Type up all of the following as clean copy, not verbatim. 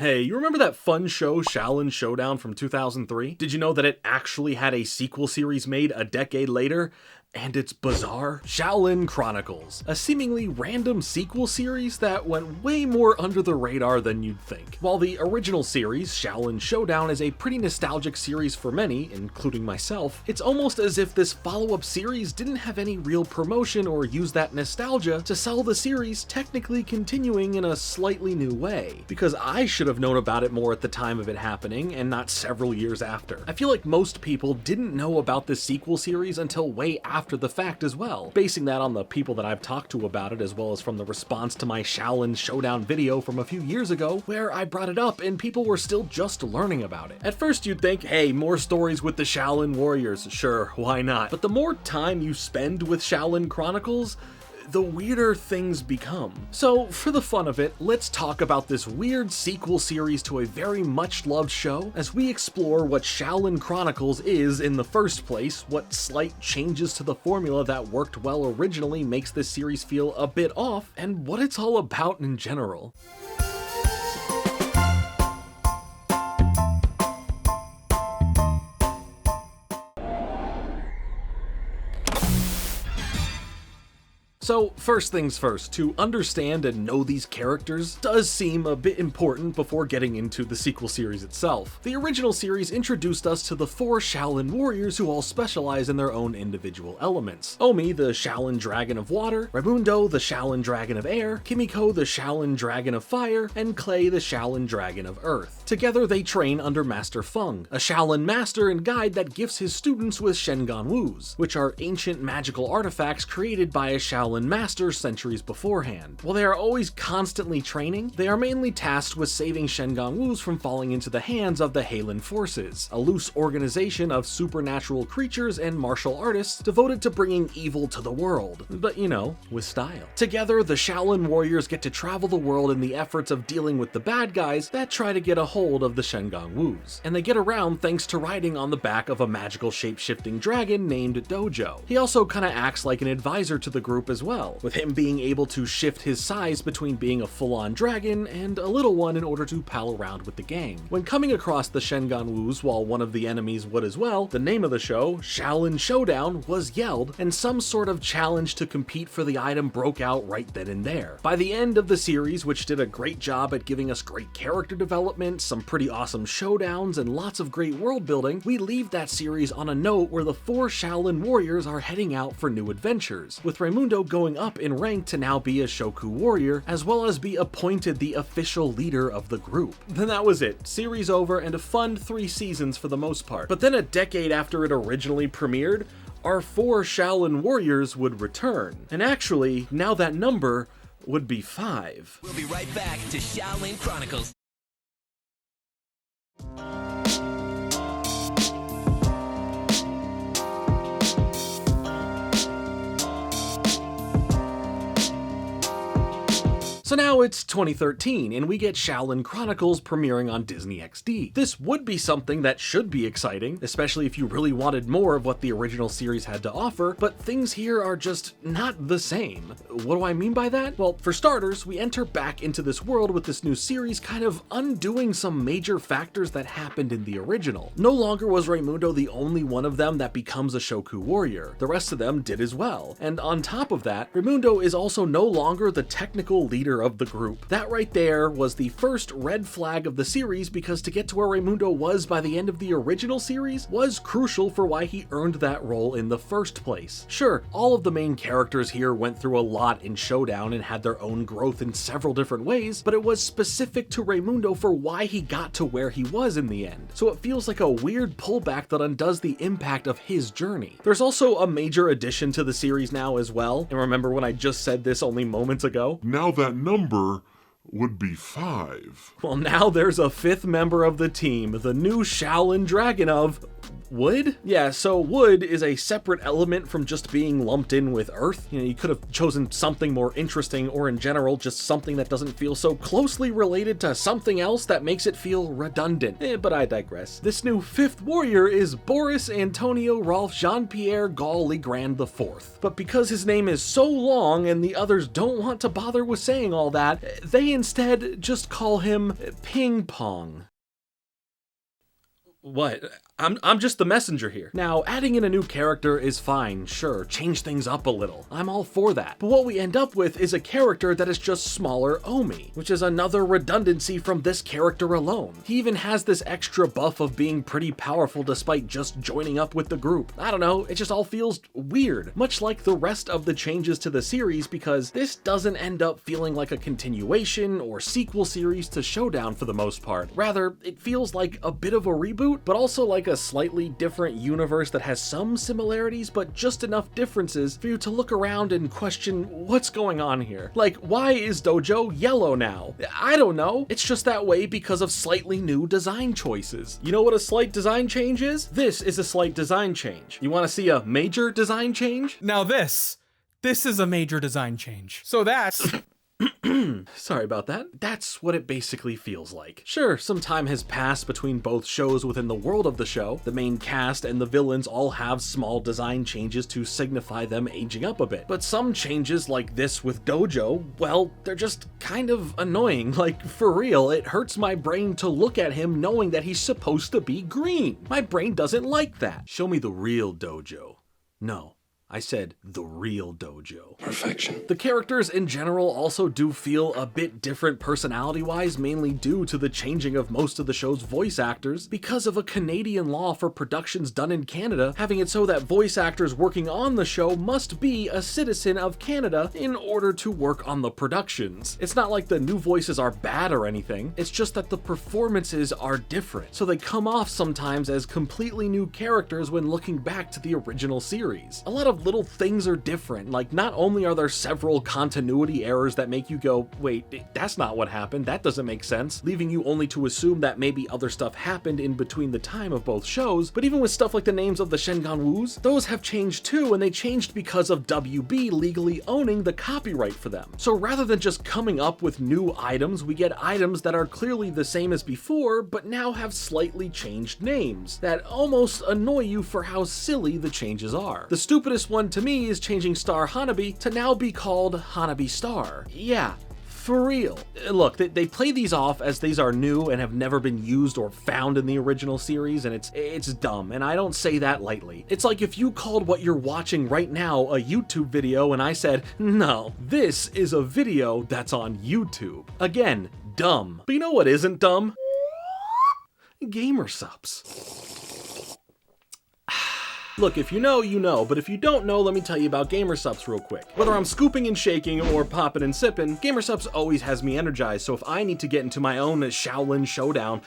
Hey, you remember that fun show Xiaolin Showdown from 2003? Did you know that it actually had a sequel series made a decade later? And it's bizarre. Xiaolin Chronicles, a seemingly random sequel series that went way more under the radar than you'd think. While the original series, Xiaolin Showdown, is a pretty nostalgic series for many, including myself, it's almost as if this follow-up series didn't have any real promotion or use that nostalgia to sell the series technically continuing in a slightly new way. Because I should have known about it more at the time of it happening, and not several years after. I feel like most people didn't know about this sequel series until way after the fact as well, basing that on the people that I've talked to about it, as well as from the response to my Xiaolin Showdown video from a few years ago, where I brought it up and people were still just learning about it. At first you'd think, hey, more stories with the Xiaolin warriors, sure, why not? But the more time you spend with Xiaolin Chronicles, the weirder things become. So, for the fun of it, let's talk about this weird sequel series to a very much loved show as we explore what Xiaolin Chronicles is in the first place, what slight changes to the formula that worked well originally makes this series feel a bit off, and what it's all about in general. So, first things first, to understand and know these characters does seem a bit important before getting into the sequel series itself. The original series introduced us to the 4 Xiaolin warriors who all specialize in their own individual elements. Omi, the Xiaolin Dragon of Water, Raimundo, the Xiaolin Dragon of Air, Kimiko, the Xiaolin Dragon of Fire, and Clay, the Xiaolin Dragon of Earth. Together they train under Master Feng, a Xiaolin master and guide that gifts his students with Shengan Wus, which are ancient magical artifacts created by a Xiaolin master centuries beforehand. While they are always constantly training, they are mainly tasked with saving Shengan Wus from falling into the hands of the Xiaolin Forces, a loose organization of supernatural creatures and martial artists devoted to bringing evil to the world, but you know, with style. Together, the Xiaolin warriors get to travel the world in the efforts of dealing with the bad guys that try to get a hold of the Shengan Wus, and they get around thanks to riding on the back of a magical shape-shifting dragon named Dojo. He also kinda acts like an advisor to the group as well, with him being able to shift his size between being a full-on dragon and a little one in order to pal around with the gang. When coming across the Shengan Wus while one of the enemies would as well, the name of the show, Xiaolin Showdown, was yelled, and some sort of challenge to compete for the item broke out right then and there. By the end of the series, which did a great job at giving us great character development, some pretty awesome showdowns, and lots of great world building, we leave that series on a note where the 4 Xiaolin warriors are heading out for new adventures, with Raimundo going up in rank to now be a Shoku warrior, as well as be appointed the official leader of the group. Then that was it. Series over, and a fun 3 seasons for the most part. But then a decade after it originally premiered, our 4 Xiaolin warriors would return. And actually, now that number would be 5. We'll be right back to Xiaolin Chronicles. So now it's 2013, and we get Xiaolin Chronicles premiering on Disney XD. This would be something that should be exciting, especially if you really wanted more of what the original series had to offer, but things here are just not the same. What do I mean by that? Well, for starters, we enter back into this world with this new series kind of undoing some major factors that happened in the original. No longer was Raimundo the only one of them that becomes a Shoku warrior. The rest of them did as well. And on top of that, Raimundo is also no longer the technical leader of the group. That right there was the first red flag of the series, because to get to where Raimundo was by the end of the original series was crucial for why he earned that role in the first place. Sure, all of the main characters here went through a lot in Showdown and had their own growth in several different ways, but it was specific to Raimundo for why he got to where he was in the end. So it feels like a weird pullback that undoes the impact of his journey. There's also a major addition to the series now as well, and remember when I just said this only moments ago? Now that number would be 5. Well, now there's a 5th member of the team, the new Xiaolin Dragon of Wood? Yeah, so wood is a separate element from just being lumped in with earth. You know, you could have chosen something more interesting, or in general, just something that doesn't feel so closely related to something else that makes it feel redundant. But I digress. This new fifth warrior is Boris Antonio Rolf Jean-Pierre Gaul Legrand IV. But because his name is so long and the others don't want to bother with saying all that, they instead just call him Ping Pong. What? I'm just the messenger here. Now, adding in a new character is fine, sure, change things up a little. I'm all for that. But what we end up with is a character that is just smaller Omi, which is another redundancy from this character alone. He even has this extra buff of being pretty powerful despite just joining up with the group. I don't know, it just all feels weird, much like the rest of the changes to the series, because this doesn't end up feeling like a continuation or sequel series to Showdown for the most part. Rather, it feels like a bit of a reboot, but also like a slightly different universe that has some similarities, but just enough differences for you to look around and question what's going on here. Like, why is Dojo yellow now? I don't know. It's just that way because of slightly new design choices. You know what a slight design change is? This is a slight design change. You want to see a major design change? Now this is a major design change. So that's... Sorry about that. That's what it basically feels like. Sure, some time has passed between both shows within the world of the show. The main cast and the villains all have small design changes to signify them aging up a bit. But some changes like this with Dojo, well, they're just kind of annoying. Like, for real, it hurts my brain to look at him knowing that he's supposed to be green. My brain doesn't like that. Show me the real Dojo. No. I said the real Dojo. Perfection. The characters in general also do feel a bit different personality-wise, mainly due to the changing of most of the show's voice actors because of a Canadian law for productions done in Canada, having it so that voice actors working on the show must be a citizen of Canada in order to work on the productions. It's not like the new voices are bad or anything, it's just that the performances are different, so they come off sometimes as completely new characters when looking back to the original series. A lot of little things are different, like not only are there several continuity errors that make you go, wait, that's not what happened, that doesn't make sense, leaving you only to assume that maybe other stuff happened in between the time of both shows, but even with stuff like the names of the Shengon Woos, those have changed too, and they changed because of WB legally owning the copyright for them. So rather than just coming up with new items, we get items that are clearly the same as before, but now have slightly changed names that almost annoy you for how silly the changes are. The stupidest one to me is changing Star Hanabi to now be called Hanabi Star. Yeah, for real. Look, they play these off as these are new and have never been used or found in the original series, and it's dumb, and I don't say that lightly. It's like if you called what you're watching right now a YouTube video and I said, no, this is a video that's on YouTube. Again, dumb. But you know what isn't dumb? Gamer subs. Look, if you know, you know, but if you don't know, let me tell you about Gamer Subs real quick. Whether I'm scooping and shaking or popping and sipping, Gamer Subs always has me energized, so if I need to get into my own Xiaolin Showdown,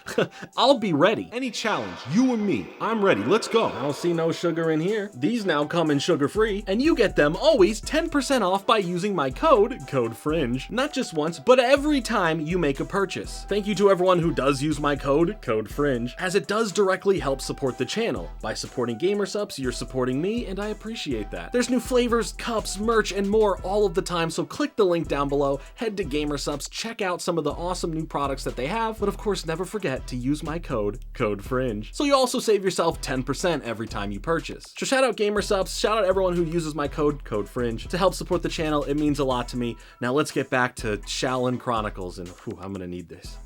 I'll be ready. Any challenge, you and me. I'm ready, let's go. I don't see no sugar in here. These now come in sugar-free, and you get them always 10% off by using my code FRINGE, not just once, but every time you make a purchase. Thank you to everyone who does use my code FRINGE, as it does directly help support the channel. By supporting Gamer Subs, you're supporting me, and I appreciate that. There's new flavors, cups, merch, and more all of the time, so click the link down below, head to Gamer Subs, check out some of the awesome new products that they have, but of course never forget to use my code FRINGE. So you also save yourself 10% every time you purchase. So shout out Gamer Subs, shout out everyone who uses my code FRINGE to help support the channel. It means a lot to me. Now let's get back to Xiaolin Chronicles, and I'm gonna need this.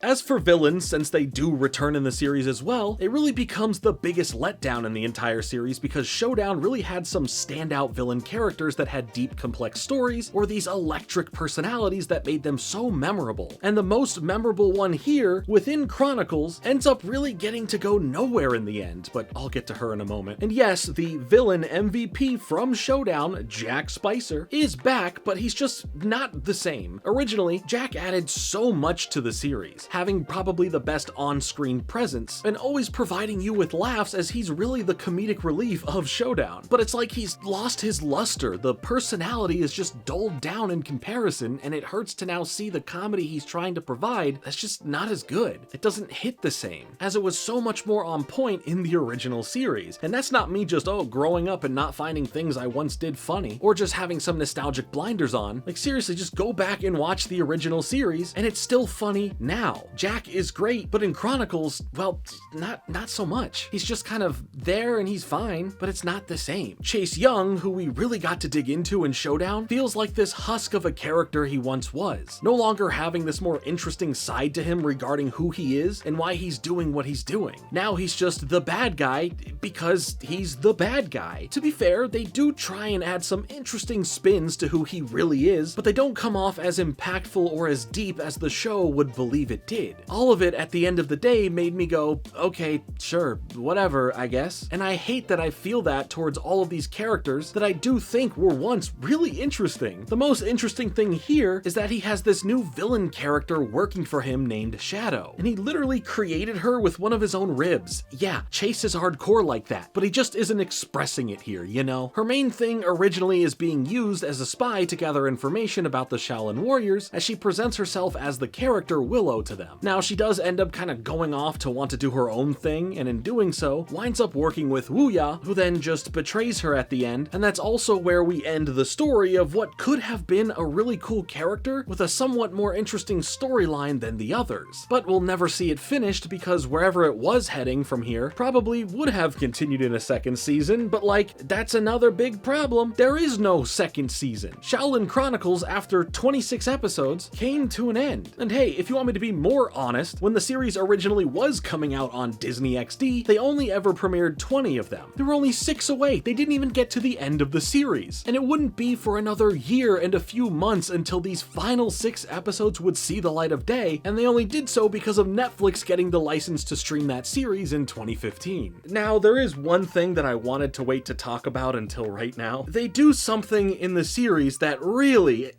As for villains, since they do return in the series as well, it really becomes the biggest letdown in the entire series because Showdown really had some standout villain characters that had deep, complex stories, or these electric personalities that made them so memorable. And the most memorable one here, within Chronicles, ends up really getting to go nowhere in the end, but I'll get to her in a moment. And yes, the villain MVP from Showdown, Jack Spicer, is back, but he's just not the same. Originally, Jack added so much to the series, having probably the best on-screen presence, and always providing you with laughs as he's really the comedic relief of Showdown. But it's like he's lost his luster, the personality is just dulled down in comparison, and it hurts to now see the comedy he's trying to provide that's just not as good. It doesn't hit the same, as it was so much more on point in the original series. And that's not me just, growing up and not finding things I once did funny, or just having some nostalgic blinders on. Like seriously, just go back and watch the original series, and it's still funny now. Jack is great, but in Chronicles, well, not so much. He's just kind of there and he's fine, but it's not the same. Chase Young, who we really got to dig into in Showdown, feels like this husk of a character he once was, no longer having this more interesting side to him regarding who he is and why he's doing what he's doing. Now he's just the bad guy because he's the bad guy. To be fair, they do try and add some interesting spins to who he really is, but they don't come off as impactful or as deep as the show would believe it did. All of it at the end of the day made me go, okay, sure, whatever, I guess. And I hate that I feel that towards all of these characters that I do think were once really interesting. The most interesting thing here is that he has this new villain character working for him named Shadow, and he literally created her with one of his own ribs. Yeah, Chase is hardcore like that, but he just isn't expressing it here, you know? Her main thing originally is being used as a spy to gather information about the Xiaolin warriors, as she presents herself as the character Willow to them. Now, she does end up kind of going off to want to do her own thing, and in doing so, winds up working with Wuya, who then just betrays her at the end, and that's also where we end the story of what could have been a really cool character with a somewhat more interesting storyline than the others. But we'll never see it finished because wherever it was heading from here probably would have continued in a second season, but like, that's another big problem. There is no second season. Xiaolin Chronicles, after 26 episodes, came to an end. And hey, if you want me to be more honest, when the series originally was coming out on Disney XD, they only ever premiered 20 of them. There were only 6 away. They didn't even get to the end of the series. And it wouldn't be for another year and a few months until these final 6 episodes would see the light of day, and they only did so because of Netflix getting the license to stream that series in 2015. Now, there is one thing that I wanted to wait to talk about until right now. They do something in the series that really,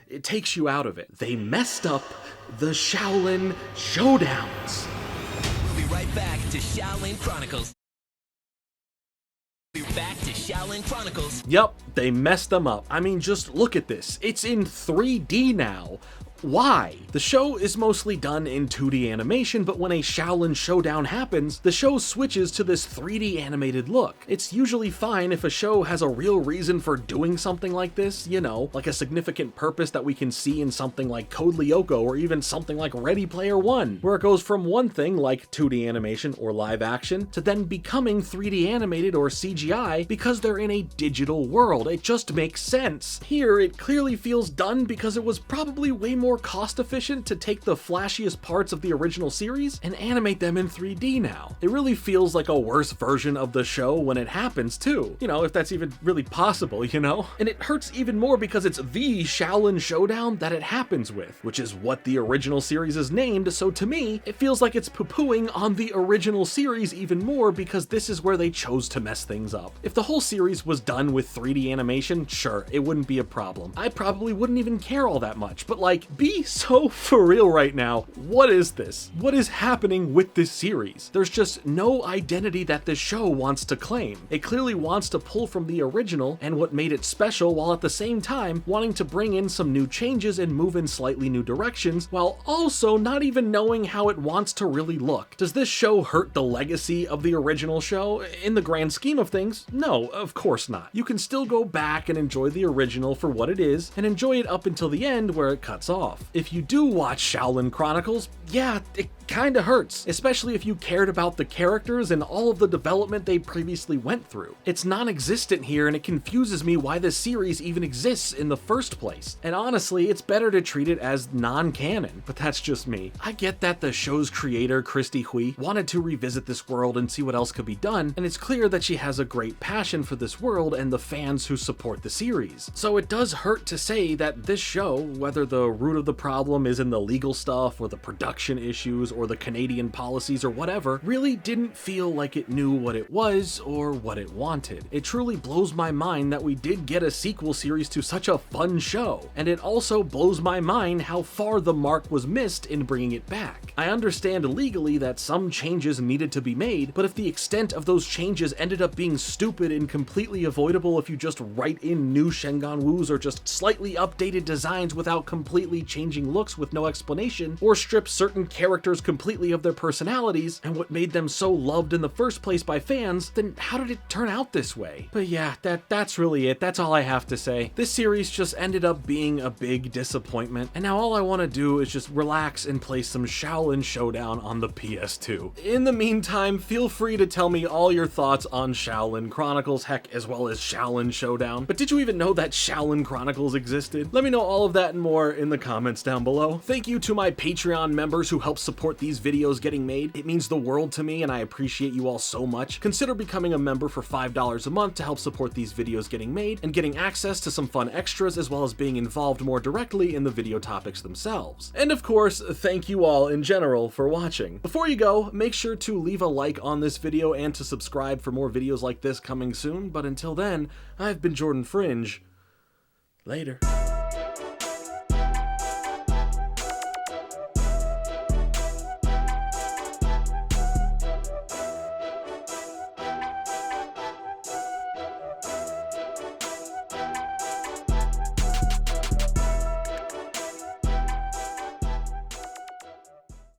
it takes you out of it. They messed up the Xiaolin Showdowns. We'll be right back to Xiaolin Chronicles. We're back to Xiaolin Chronicles. Yup, they messed them up. I mean, just look at this. It's in 3D now. Why? The show is mostly done in 2D animation, but when a Xiaolin Showdown happens, the show switches to this 3D animated look. It's usually fine if a show has a real reason for doing something like this, you know, like a significant purpose that we can see in something like Code Lyoko or even something like Ready Player One, where it goes from one thing like 2D animation or live action to then becoming 3D animated or CGI because they're in a digital world. It just makes sense. Here, it clearly feels done because it was probably way more cost efficient to take the flashiest parts of the original series and animate them in 3D now. It really feels like a worse version of the show when it happens too. You know, if that's even really possible, you know? And it hurts even more because it's the Xiaolin Showdown that it happens with, which is what the original series is named, so to me, it feels like it's poo-pooing on the original series even more because this is where they chose to mess things up. If the whole series was done with 3D animation, sure, it wouldn't be a problem. I probably wouldn't even care all that much, but like, be so for real right now. What is this? What is happening with this series? There's just no identity that this show wants to claim. It clearly wants to pull from the original and what made it special, while at the same time wanting to bring in some new changes and move in slightly new directions, while also not even knowing how it wants to really look. Does this show hurt the legacy of the original show? In the grand scheme of things, no, of course not. You can still go back and enjoy the original for what it is, and enjoy it up until the end where it cuts off. If you do watch Xiaolin Chronicles, yeah, it kinda hurts, especially if you cared about the characters and all of the development they previously went through. It's non-existent here, and it confuses me why this series even exists in the first place. And honestly, it's better to treat it as non-canon, but that's just me. I get that the show's creator, Christy Hui, wanted to revisit this world and see what else could be done, and it's clear that she has a great passion for this world and the fans who support the series. So it does hurt to say that this show, whether the root of the problem is in the legal stuff or the production issues or the Canadian policies or whatever really didn't feel like it knew what it was or what it wanted. It truly blows my mind that we did get a sequel series to such a fun show, and it also blows my mind how far the mark was missed in bringing it back. I understand legally that some changes needed to be made, but if the extent of those changes ended up being stupid and completely avoidable if you just write in new Shengon Woos or just slightly updated designs without completely changing looks with no explanation, or strip certain characters completely of their personalities and what made them so loved in the first place by fans, then how did it turn out this way? But yeah, that's really it. That's all I have to say. This series just ended up being a big disappointment, and now all I want to do is just relax and play some Xiaolin Showdown on the PS2. In the meantime, feel free to tell me all your thoughts on Xiaolin Chronicles, heck, as well as Xiaolin Showdown. But did you even know that Xiaolin Chronicles existed? Let me know all of that and more in the comments down below. Thank you to my Patreon members who help support these videos getting made. It means the world to me and I appreciate you all so much. Consider becoming a member for $5 a month to help support these videos getting made and getting access to some fun extras as well as being involved more directly in the video topics themselves. And of course, thank you all in general for watching. Before you go, make sure to leave a like on this video and to subscribe for more videos like this coming soon, but until then, I've been Jordan Fringe. Later.